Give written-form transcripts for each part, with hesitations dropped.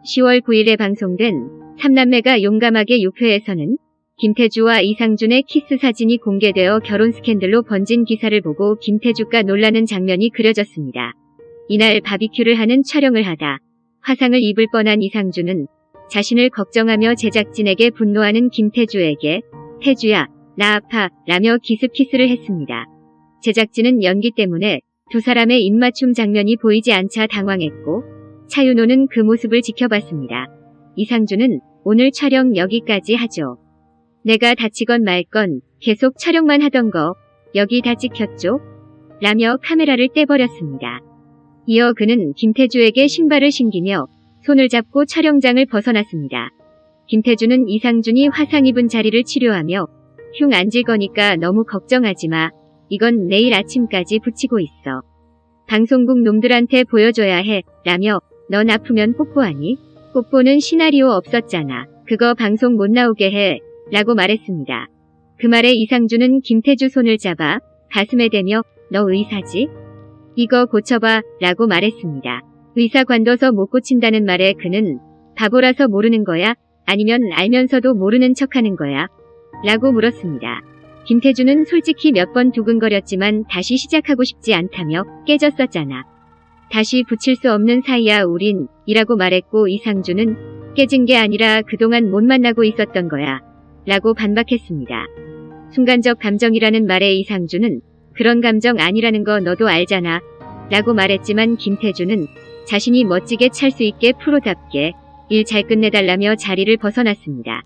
10월 9일에 방송된 삼남매가 용감하게 6회에서는 김태주와 이상준의 키스 사진이 공개되어 결혼 스캔들로 번진 기사를 보고 김태주가 놀라는 장면이 그려졌습니다. 이날 바비큐를 하는 촬영을 하다 화상을 입을 뻔한 이상준은 자신을 걱정하며 제작진에게 분노하는 김태주에게 태주야, 나 아파 라며 기습키스를 했습니다. 제작진은 연기 때문에 두 사람의 입맞춤 장면이 보이지 않자 당황했고 차윤호는 그 모습을 지켜봤습니다. 이상준은 오늘 촬영 여기까지 하죠. 내가 다치건 말건 계속 촬영만 하던 거 여기 다 찍혔죠? 라며 카메라를 떼버렸습니다. 이어 그는 김태주에게 신발을 신기며 손을 잡고 촬영장을 벗어났습니다. 김태주는 이상준이 화상 입은 자리를 치료하며 흉 앉을 거니까 너무 걱정하지 마. 이건 내일 아침까지 붙이고 있어. 방송국 놈들한테 보여줘야 해. 라며 넌 아프면 뽀뽀하니? 뽀뽀는 시나리오 없었잖아. 그거 방송 못 나오게 해. 라고 말했습니다. 그 말에 이상준은 김태주 손을 잡아 가슴에 대며 너 의사지? 이거 고쳐봐. 라고 말했습니다. 의사 관둬서 못 고친다는 말에 그는 바보라서 모르는 거야? 아니면 알면서도 모르는 척하는 거야? 라고 물었습니다. 김태주는 솔직히 몇 번 두근거렸지만 다시 시작하고 싶지 않다며 깨졌었잖아. 다시 붙일 수 없는 사이야 우린 이라고 말했고 이상준은 깨진 게 아니라 그동안 못 만나고 있었던 거야. 라고 반박했습니다. 순간적 감정이라는 말에 이상준은 그런 감정 아니라는 거 너도 알잖아. 라고 말했지만 김태주는 자신이 멋지게 찰 수 있게 프로답게 일 잘 끝내달라며 자리를 벗어났습니다.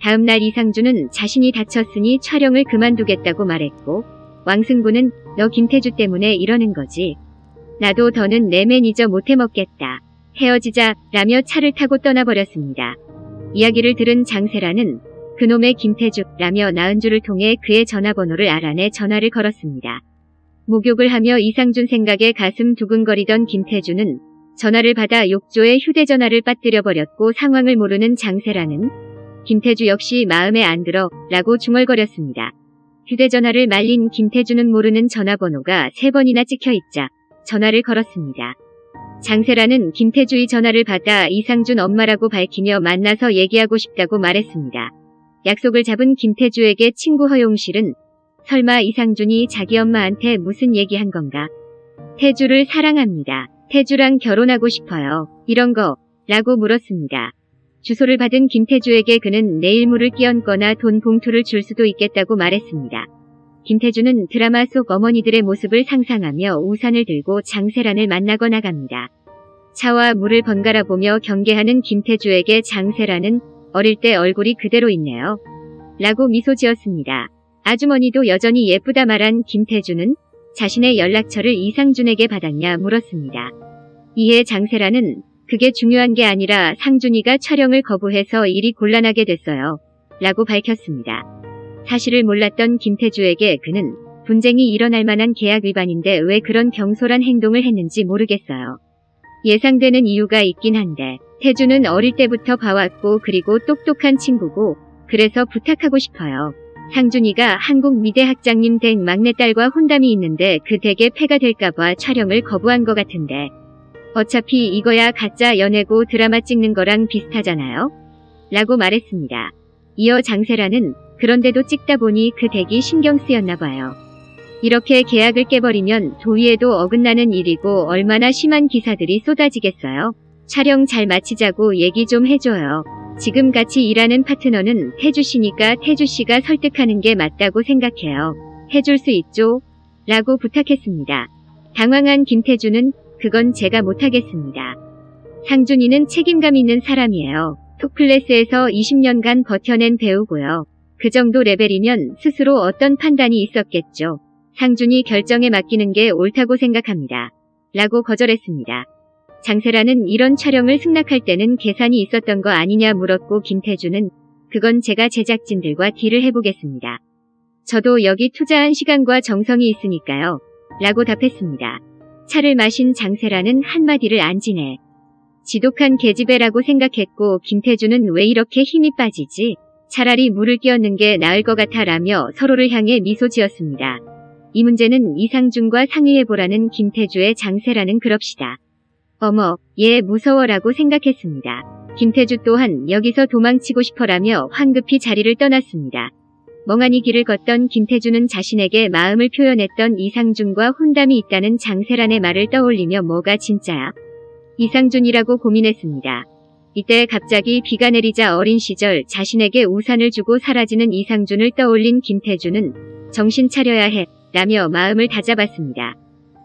다음날 이상준은 자신이 다쳤으니 촬영을 그만두겠다고 말했고 왕승구는 너 김태주 때문에 이러는 거지. 나도 더는 내 매니저 못해 먹겠다. 헤어지자 라며 차를 타고 떠나버렸습니다. 이야기를 들은 장세라는 그놈의 김태주 라며 나은주를 통해 그의 전화번호를 알아내 전화를 걸었습니다. 목욕을 하며 이상준 생각에 가슴 두근거리던 김태주는 전화를 받아 욕조에 휴대전화를 빠뜨려버렸고 상황을 모르는 장세라는 김태주 역시 마음에 안 들어 라고 중얼거렸습니다. 휴대전화를 말린 김태주는 모르는 전화번호가 3번이나 찍혀있자 전화를 걸었습니다. 장세라는 김태주의 전화를 받아 이상준 엄마라고 밝히며 만나서 얘기하고 싶다고 말했습니다. 약속을 잡은 김태주에게 친구 허용실은 설마 이상준이 자기 엄마한테 무슨 얘기한 건가? 태주를 사랑합니다. 태주랑 결혼하고 싶어요. 이런 거 라고 물었습니다. 주소를 받은 김태주에게 그는 내일 물을 끼얹거나 돈 봉투를 줄 수도 있겠다고 말했습니다. 김태주는 드라마 속 어머니들의 모습을 상상하며 우산을 들고 장세란을 만나고 나갑니다. 차와 물을 번갈아 보며 경계하는 김태주에게 장세란은 어릴 때 얼굴이 그대로 있네요. 라고 미소 지었습니다. 아주머니도 여전히 예쁘다 말한 김태주는 자신의 연락처를 이상준에게 받았냐 물었습니다. 이에 장세란은 그게 중요한 게 아니라 상준이가 촬영을 거부해서 일이 곤란하게 됐어요. 라고 밝혔습니다. 사실을 몰랐던 김태주에게 그는 분쟁이 일어날 만한 계약 위반인데 왜 그런 경솔한 행동을 했는지 모르겠어요. 예상되는 이유가 있긴 한데 태주는 어릴 때부터 봐왔고 그리고 똑똑한 친구고 그래서 부탁하고 싶어요. 상준이가 한국 미대 학장님 댁 막내딸과 혼담이 있는데 그 댁에 폐가 될까봐 촬영을 거부한 것 같은데 어차피 이거야 가짜 연애고 드라마 찍는 거랑 비슷하잖아요? 라고 말했습니다. 이어 장세라는 그런데도 찍다 보니 그 댁이 신경 쓰였나 봐요. 이렇게 계약을 깨버리면 도의에도 어긋나는 일이고 얼마나 심한 기사들이 쏟아지겠어요. 촬영 잘 마치자고 얘기 좀 해줘요. 지금 같이 일하는 파트너는 태주씨니까 태주씨가 설득하는 게 맞다고 생각해요. 해줄 수 있죠? 라고 부탁했습니다. 당황한 김태주는 그건 제가 못하겠습니다. 상준이는 책임감 있는 사람이에요. 톡플레스에서 20년간 버텨낸 배우고요. 그 정도 레벨이면 스스로 어떤 판단이 있었겠죠. 상준이 결정에 맡기는 게 옳다고 생각합니다. 라고 거절했습니다. 장세라는 이런 촬영을 승낙할 때는 계산이 있었던 거 아니냐 물었고 김태주는 그건 제가 제작진들과 딜을 해보겠습니다. 저도 여기 투자한 시간과 정성이 있으니까요. 라고 답했습니다. 차를 마신 장세라는 한마디를 안 지내. 지독한 계집애라고 생각했고 김태주는 왜 이렇게 힘이 빠지지? 차라리 물을 끼얹는 게 나을 것 같아 라며 서로를 향해 미소 지었습니다. 이 문제는 이상준과 상의해보라는 김태주의 장세라는 그럽시다. 어머, 얘 무서워라고 생각했습니다. 김태주 또한 여기서 도망치고 싶어라며 황급히 자리를 떠났습니다. 멍하니 길을 걷던 김태주는 자신에게 마음을 표현했던 이상준과 혼담이 있다는 장세란의 말을 떠올리며 뭐가 진짜야? 이상준이라고 고민했습니다. 이때 갑자기 비가 내리자 어린 시절 자신에게 우산을 주고 사라지는 이상준을 떠올린 김태주는 정신 차려야 해 라며 마음을 다잡았습니다.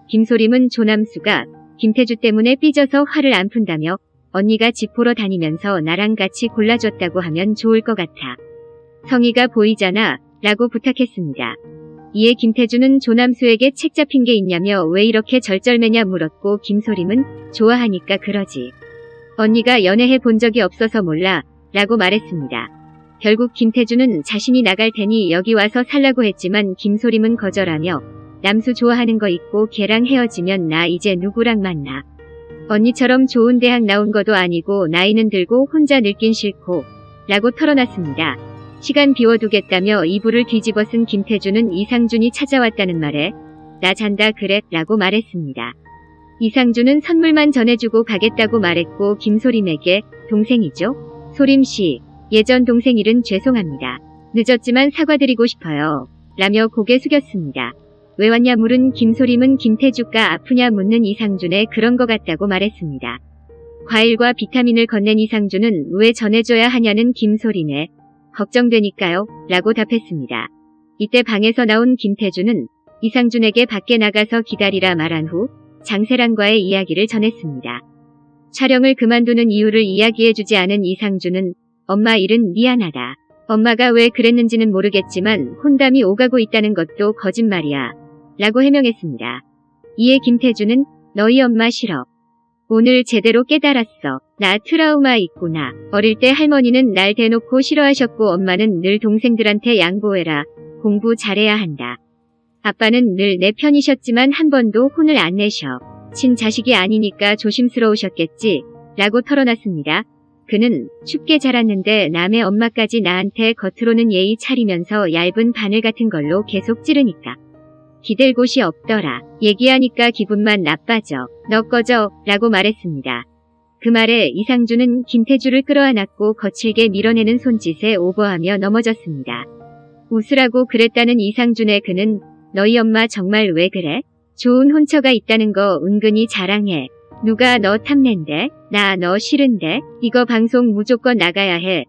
김소림은 조남수가 김태주 때문에 삐져서 화를 안 푼다며 언니가 집 보러 다니면서 나랑 같이 골라줬다고 하면 좋을 것 같아. 성의가 보이잖아 라고 부탁했습니다. 이에 김태주는 조남수에게 책 잡힌 게 있냐며 왜 이렇게 절절매냐 물었고 김소림은 좋아하니까 그러지. 언니가 연애해 본 적이 없어서 몰라 라고 말했습니다. 결국 김태주는 자신이 나갈 테니 여기 와서 살라고 했지만 김소림은 거절하며 남수 좋아하는 거 있고 걔랑 헤어지면 나 이제 누구랑 만나. 언니처럼 좋은 대학 나온 것도 아니고 나이는 들고 혼자 늙긴 싫고 라고 털어놨습니다. 시간 비워두겠다며 이불을 뒤집어 쓴 김태주는 이상준이 찾아왔다는 말에 나 잔다 그래 라고 말했습니다. 이상준은 선물만 전해주고 가겠다고 말했고 김소림에게 동생이죠? 소림씨, 예전 동생 일은 죄송합니다. 늦었지만 사과드리고 싶어요. 라며 고개 숙였습니다. 왜 왔냐 물은 김소림은 김태주가 아프냐 묻는 이상준에 그런 것 같다고 말했습니다. 과일과 비타민을 건넨 이상준은 왜 전해줘야 하냐는 김소림에 걱정되니까요 라고 답했습니다. 이때 방에서 나온 김태주는 이상준에게 밖에 나가서 기다리라 말한 후 장세란과의 이야기를 전했습니다. 촬영을 그만두는 이유를 이야기해주지 않은 이상준은 엄마 일은 미안하다. 엄마가 왜 그랬는지는 모르겠지만 혼담이 오가고 있다는 것도 거짓말이야. 라고 해명했습니다. 이에 김태주는 너희 엄마 싫어. 오늘 제대로 깨달았어. 나 트라우마 있구나. 어릴 때 할머니는 날 대놓고 싫어하셨고 엄마는 늘 동생들한테 양보해라. 공부 잘해야 한다. 아빠는 늘 내 편이셨지만 한 번도 혼을 안 내셔. 친자식이 아니니까 조심스러우셨겠지. 라고 털어놨습니다. 그는 춥게 자랐는데 남의 엄마까지 나한테 겉으로는 예의 차리면서 얇은 바늘 같은 걸로 계속 찌르니까. 기댈 곳이 없더라. 얘기하니까 기분만 나빠져. 너 꺼져. 라고 말했습니다. 그 말에 이상준은 김태주를 끌어안았고 거칠게 밀어내는 손짓에 오버하며 넘어졌습니다. 웃으라고 그랬다는 이상준의 그는 너희 엄마 정말 왜 그래? 좋은 혼처가 있다는 거 은근히 자랑해. 누가 너 탐낸대? 나 너 싫은데? 이거 방송 무조건 나가야 해.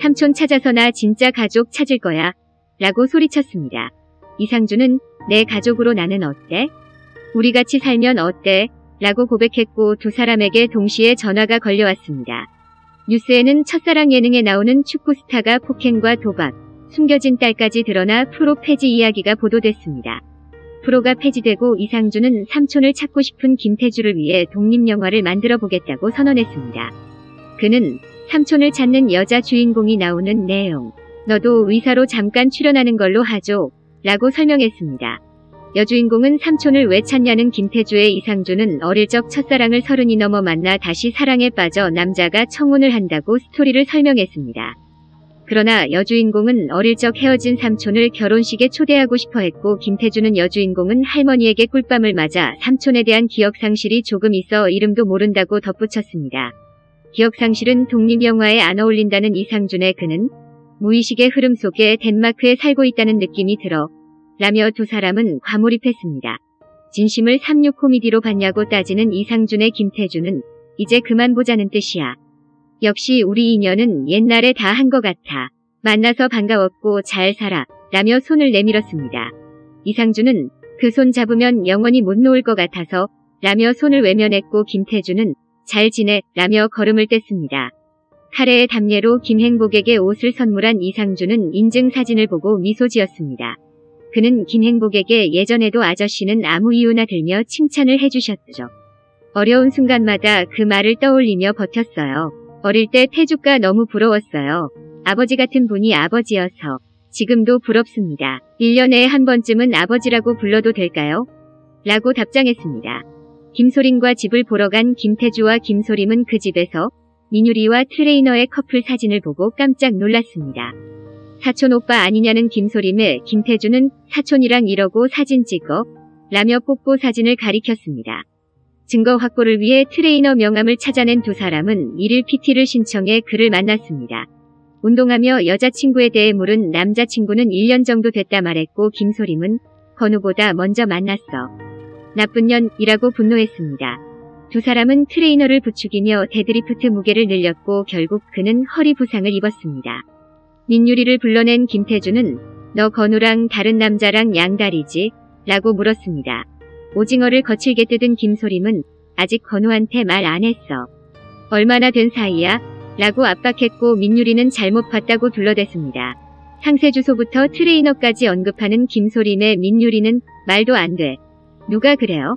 삼촌 찾아서 나 진짜 가족 찾을 거야. 라고 소리쳤습니다. 이상준은 내 가족으로 나는 어때? 우리 같이 살면 어때? 라고 고백했고 두 사람에게 동시에 전화가 걸려왔습니다. 뉴스에는 첫사랑 예능에 나오는 축구 스타가 폭행과 도박, 숨겨진 딸까지 드러나 프로 폐지 이야기가 보도됐습니다. 프로가 폐지되고 이상준은 삼촌을 찾고 싶은 김태주를 위해 독립영화를 만들어 보겠다고 선언했습니다. 그는 삼촌을 찾는 여자 주인공이 나오는 내용, 너도 의사로 잠깐 출연하는 걸로 하죠. 라고 설명했습니다. 여주인공은 삼촌을 왜 찾냐는 김태주의 이상준은 어릴 적 첫사랑을 30이 넘어 만나 다시 사랑에 빠져 남자가 청혼을 한다고 스토리를 설명했습니다. 그러나 여주인공은 어릴 적 헤어진 삼촌을 결혼식에 초대하고 싶어 했고 김태주는 여주인공은 할머니에게 꿀밤을 맞아 삼촌에 대한 기억상실이 조금 있어 이름도 모른다고 덧붙였습니다. 기억상실은 독립영화에 안 어울린다는 이상준의 그는 무의식의 흐름 속에 덴마크에 살고 있다는 느낌이 들어 라며 두 사람은 과몰입했습니다. 진심을 36 코미디로 봤냐고 따지는 이상준의 김태주는 이제 그만 보자는 뜻이야. 역시 우리 인연은 옛날에 다 한 것 같아. 만나서 반가웠고 잘 살아. 라며 손을 내밀었습니다. 이상준은 그 손 잡으면 영원히 못 놓을 것 같아서 라며 손을 외면했고 김태주는 잘 지내 라며 걸음을 뗐습니다. 카레의 담례로 김행복에게 옷을 선물한 이상준은 인증사진을 보고 미소 지었습니다. 그는 김행복에게 예전에도 아저씨는 아무 이유나 들며 칭찬을 해주셨죠. 어려운 순간마다 그 말을 떠올리며 버텼어요. 어릴 때 태주가 너무 부러웠어요. 아버지 같은 분이 아버지여서. 지금도 부럽습니다. 1년에 한 번쯤은 아버지라고 불러도 될까요? 라고 답장했습니다. 김소림과 집을 보러 간 김태주와 김소림은 그 집에서 민유리와 트레이너의 커플 사진을 보고 깜짝 놀랐습니다. 사촌 오빠 아니냐는 김소림에 김태주는 사촌이랑 이러고 사진 찍어? 라며 뽀뽀 사진을 가리켰습니다. 증거 확보를 위해 트레이너 명함을 찾아낸 두 사람은 일일 PT를 신청해 그를 만났습니다. 운동하며 여자친구에 대해 물은 남자친구는 1년 정도 됐다 말했고 김소림은 건우보다 먼저 만났어. 나쁜 년이라고 분노했습니다. 두 사람은 트레이너를 부추기며 데드리프트 무게를 늘렸고 결국 그는 허리 부상을 입었습니다. 민유리를 불러낸 김태주는 너 건우랑 다른 남자랑 양다리지? 라고 물었습니다. 오징어를 거칠게 뜯은 김소림은 아직 건우한테 말 안 했어. 얼마나 된 사이야? 라고 압박했고 민유리는 잘못 봤다고 둘러댔습니다. 상세 주소부터 트레이너까지 언급하는 김소림의 민유리는 말도 안 돼. 누가 그래요?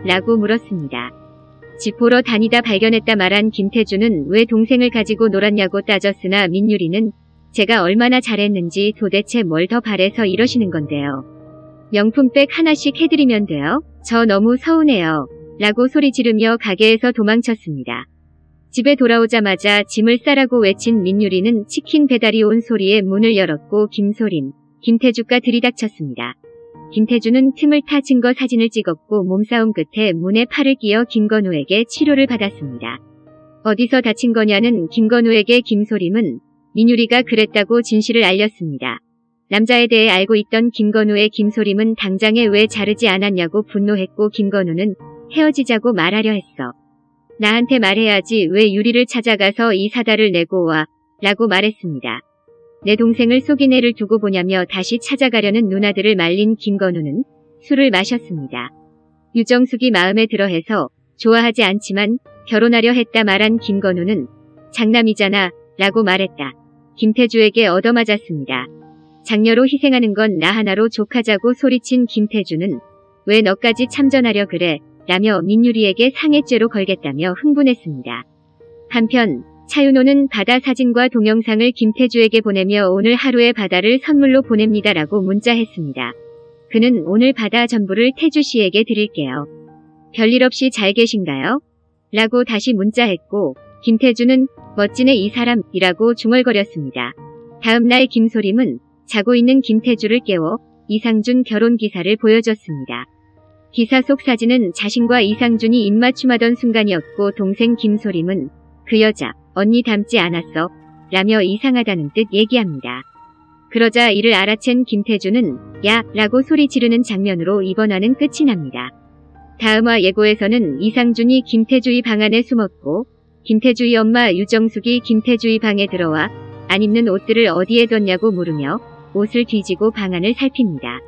라고 물었습니다. 집 보러 다니다 발견했다 말한 김태주는 왜 동생을 가지고 놀았냐고 따졌으나 민유리는 제가 얼마나 잘했는지 도대체 뭘 더 바래서 이러시는 건데요. 명품백 하나씩 해드리면 돼요? 저 너무 서운해요. 라고 소리 지르며 가게에서 도망쳤습니다. 집에 돌아오자마자 짐을 싸라고 외친 민유리는 치킨 배달이 온 소리에 문을 열었고 김소림, 김태주가 들이닥쳤습니다. 김태주는 틈을 타 증거 사진을 찍었고 몸싸움 끝에 문에 팔을 끼어 김건우에게 치료를 받았습니다. 어디서 다친 거냐는 김건우에게 김소림은 민유리가 그랬다고 진실을 알렸습니다. 남자에 대해 알고 있던 김건우의 김소림은 당장에 왜 자르지 않았냐고 분노했고 김건우는 헤어지자고 말하려 했어. 나한테 말해야지 왜 유리를 찾아가서 이 사달을 내고 와 라고 말했습니다. 내 동생을 속인 애를 두고 보냐며 다시 찾아가려는 누나들을 말린 김건우는 술을 마셨습니다. 유정숙이 마음에 들어해서 좋아하지 않지만 결혼하려 했다 말한 김건우는 장남이잖아 라고 말했다. 김태주에게 얻어맞았습니다. 장녀로 희생하는 건 나 하나로 족하자고 소리친 김태주는 왜 너까지 참전하려 그래? 라며 민유리에게 상해죄로 걸겠다며 흥분했습니다. 한편 차윤호는 바다 사진과 동영상을 김태주에게 보내며 오늘 하루의 바다를 선물로 보냅니다라고 문자했습니다. 그는 오늘 바다 전부를 태주 씨에게 드릴게요. 별일 없이 잘 계신가요? 라고 다시 문자했고 김태주는 멋지네 이 사람이라고 중얼거렸습니다. 다음날 김소림은 자고 있는 김태주를 깨워 이상준 결혼 기사를 보여줬습니다. 기사 속 사진은 자신과 이상준이 입맞춤하던 순간이었고 동생 김소림은 그 여자 언니 닮지 않았어? 라며 이상하다는 뜻 얘기합니다. 그러자 이를 알아챈 김태주는 야! 라고 소리 지르는 장면으로 이번 화는 끝이 납니다. 다음화 예고에서는 이상준이 김태주의 방 안에 숨었고 김태주의 엄마 유정숙이 김태주의 방에 들어와 안 입는 옷들을 어디에 뒀냐고 물으며 옷을 뒤지고 방 안을 살핍니다.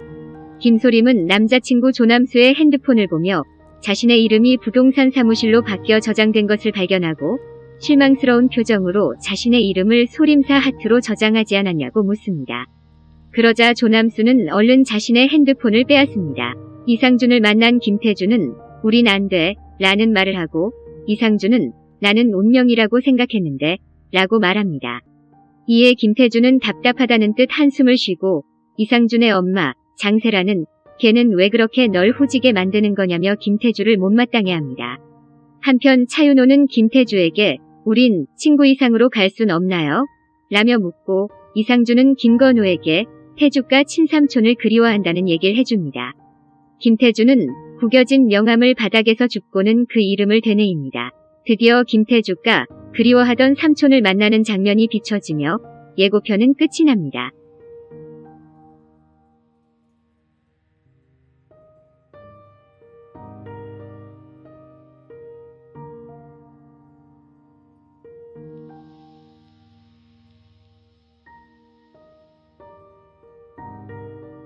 김소림은 남자친구 조남수의 핸드폰을 보며 자신의 이름이 부동산 사무실로 바뀌어 저장된 것을 발견하고 실망스러운 표정으로 자신의 이름을 소림사 하트로 저장하지 않았냐고 묻습니다. 그러자 조남수는 얼른 자신의 핸드폰을 빼앗습니다. 이상준을 만난 김태주는 우린 안 돼 라는 말을 하고 이상준은 나는 운명이라고 생각했는데 라고 말합니다. 이에 김태주는 답답하다는 듯 한숨을 쉬고 이상준의 엄마 장세라는 걔는 왜 그렇게 널 후지게 만드는 거냐며 김태주를 못마땅해 합니다. 한편 차윤호는 김태주에게 우린 친구 이상으로 갈 순 없나요? 라며 묻고 이상준은 김건우에게 태주가 친삼촌을 그리워한다는 얘기를 해줍니다. 김태주는 구겨진 명함을 바닥에서 줍고는 그 이름을 되뇌입니다. 드디어 김태주가 그리워하던 삼촌을 만나는 장면이 비춰지며 예고편은 끝이 납니다.